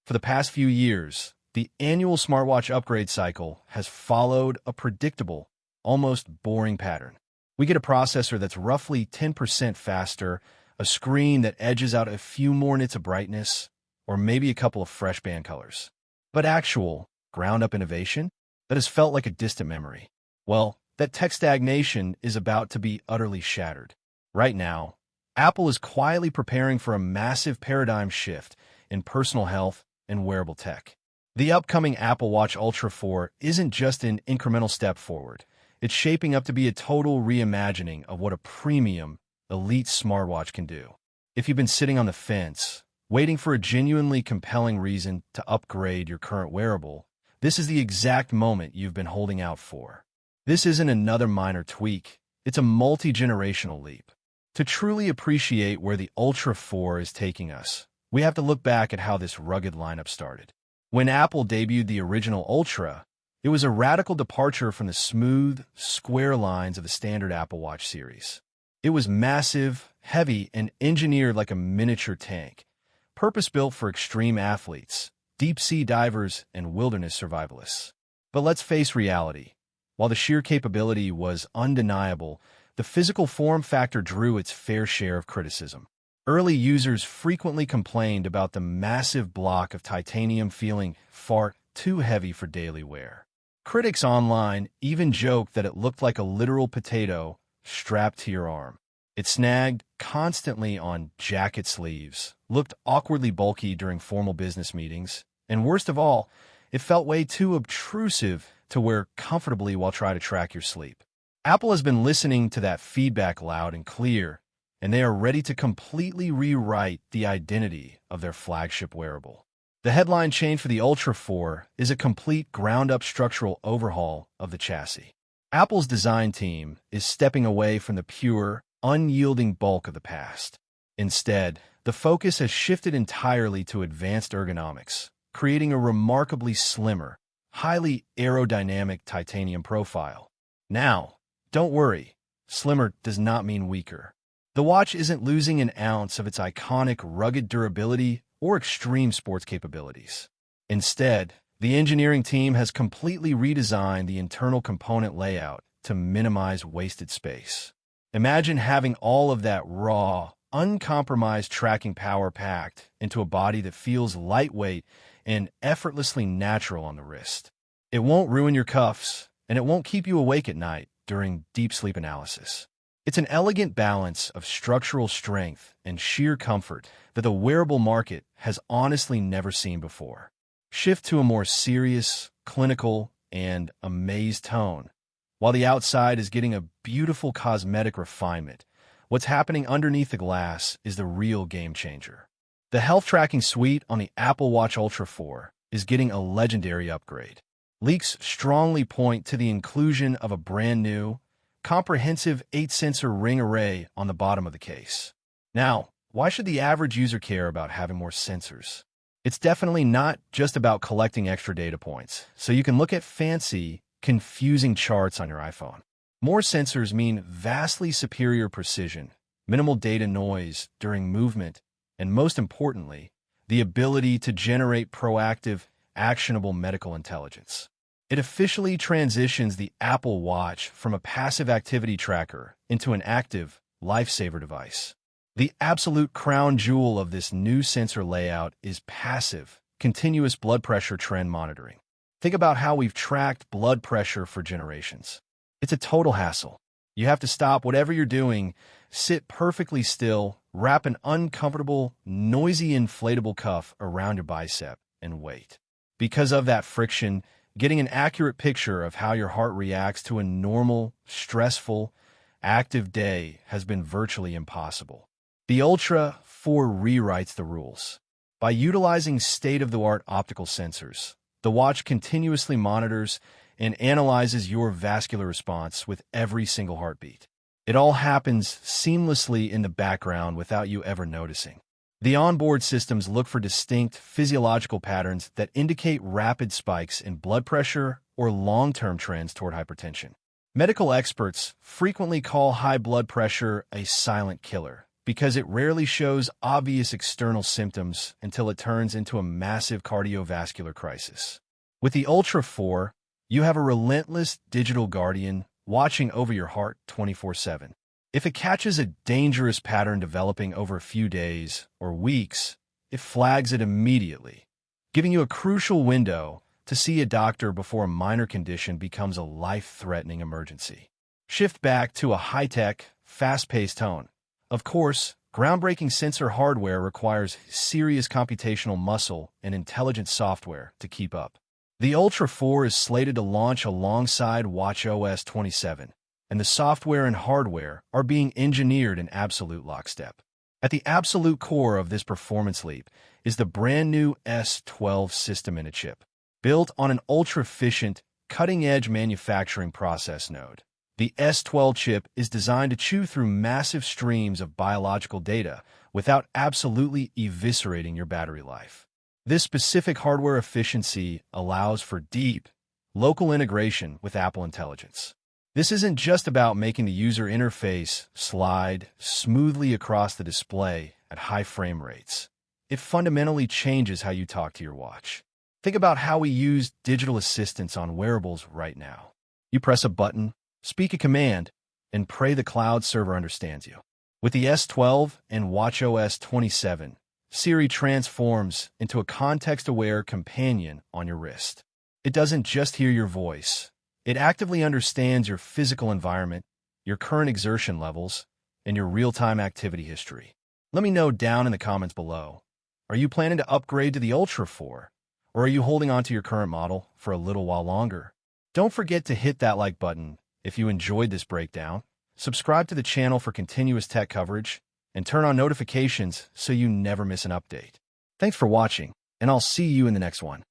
For the past few years, the annual smartwatch upgrade cycle has followed a predictable, almost boring pattern. We get a processor that's roughly 10% faster, a screen that edges out a few more nits of brightness, or maybe a couple of fresh band colors. But actual, ground-up innovation? That has felt like a distant memory. Well, that tech stagnation is about to be utterly shattered. Right now, Apple is quietly preparing for a massive paradigm shift in personal health and wearable tech. The upcoming Apple Watch Ultra 4 isn't just an incremental step forward. It's shaping up to be a total reimagining of what a premium, elite smartwatch can do. If you've been sitting on the fence, waiting for a genuinely compelling reason to upgrade your current wearable, this is the exact moment you've been holding out for. This isn't another minor tweak, it's a multi-generational leap. To truly appreciate where the Ultra 4 is taking us, we have to look back at how this rugged lineup started. When Apple debuted the original Ultra, it was a radical departure from the smooth, square lines of the standard Apple Watch series. It was massive, heavy, and engineered like a miniature tank, purpose-built for extreme athletes, deep-sea divers, and wilderness survivalists. But let's face reality. While the sheer capability was undeniable, the physical form factor drew its fair share of criticism. Early users frequently complained about the massive block of titanium feeling far too heavy for daily wear. Critics online even joked that it looked like a literal potato strapped to your arm. It snagged constantly on jacket sleeves, looked awkwardly bulky during formal business meetings, and worst of all, it felt way too obtrusive to wear comfortably while trying to track your sleep. Apple has been listening to that feedback loud and clear, and they are ready to completely rewrite the identity of their flagship wearable. The headline change for the Ultra 4 is a complete ground-up structural overhaul of the chassis. Apple's design team is stepping away from the pure, unyielding bulk of the past. Instead, the focus has shifted entirely to advanced ergonomics, creating a remarkably slimmer, highly aerodynamic titanium profile. Now, don't worry, slimmer does not mean weaker. The watch isn't losing an ounce of its iconic rugged durability or extreme sports capabilities. Instead, the engineering team has completely redesigned the internal component layout to minimize wasted space. Imagine having all of that raw, uncompromised tracking power packed into a body that feels lightweight and effortlessly natural on the wrist. It won't ruin your cuffs, and it won't keep you awake at night during deep sleep analysis. It's an elegant balance of structural strength and sheer comfort that the wearable market has honestly never seen before. Shift to a more serious, clinical, and amazed tone. While the outside is getting a beautiful cosmetic refinement, what's happening underneath the glass is the real game changer. The health tracking suite on the Apple Watch Ultra 4 is getting a legendary upgrade. Leaks strongly point to the inclusion of a brand new, comprehensive 8-sensor ring array on the bottom of the case. Now, why should the average user care about having more sensors? It's definitely not just about collecting extra data points, so you can look at fancy, confusing charts on your iPhone. More sensors mean vastly superior precision, minimal data noise during movement, and most importantly, the ability to generate proactive, actionable medical intelligence. It officially transitions the Apple Watch from a passive activity tracker into an active, lifesaver device. The absolute crown jewel of this new sensor layout is passive, continuous blood pressure trend monitoring. Think about how we've tracked blood pressure for generations. It's a total hassle. You have to stop whatever you're doing, sit perfectly still, wrap an uncomfortable, noisy inflatable cuff around your bicep, and wait. Because of that friction, getting an accurate picture of how your heart reacts to a normal, stressful, active day has been virtually impossible. The Ultra 4 rewrites the rules. By utilizing state-of-the-art optical sensors, the watch continuously monitors and analyzes your vascular response with every single heartbeat. It all happens seamlessly in the background without you ever noticing. The onboard systems look for distinct physiological patterns that indicate rapid spikes in blood pressure or long-term trends toward hypertension. Medical experts frequently call high blood pressure a silent killer, because it rarely shows obvious external symptoms until it turns into a massive cardiovascular crisis. With the Ultra 4, you have a relentless digital guardian watching over your heart 24/7. If it catches a dangerous pattern developing over a few days or weeks, it flags it immediately, giving you a crucial window to see a doctor before a minor condition becomes a life-threatening emergency. Shift back to a high-tech, fast-paced tone. Of course, groundbreaking sensor hardware requires serious computational muscle and intelligent software to keep up. The Ultra 4 is slated to launch alongside watchOS 27, and the software and hardware are being engineered in absolute lockstep. At the absolute core of this performance leap is the brand-new S12 system-in-a-chip, built on an ultra-efficient, cutting-edge manufacturing process node. The S12 chip is designed to chew through massive streams of biological data without absolutely eviscerating your battery life. This specific hardware efficiency allows for deep, local integration with Apple Intelligence. This isn't just about making the user interface slide smoothly across the display at high frame rates. It fundamentally changes how you talk to your watch. Think about how we use digital assistants on wearables right now. You press a button, speak a command, and pray the cloud server understands you. With the S12 and watchOS 27, Siri transforms into a context-aware companion on your wrist. It doesn't just hear your voice. It actively understands your physical environment, your current exertion levels, and your real-time activity history. Let me know down in the comments below. Are you planning to upgrade to the Ultra 4, or are you holding on to your current model for a little while longer? Don't forget to hit that like button if you enjoyed this breakdown, subscribe to the channel for continuous tech coverage, and turn on notifications so you never miss an update. Thanks for watching, and I'll see you in the next one.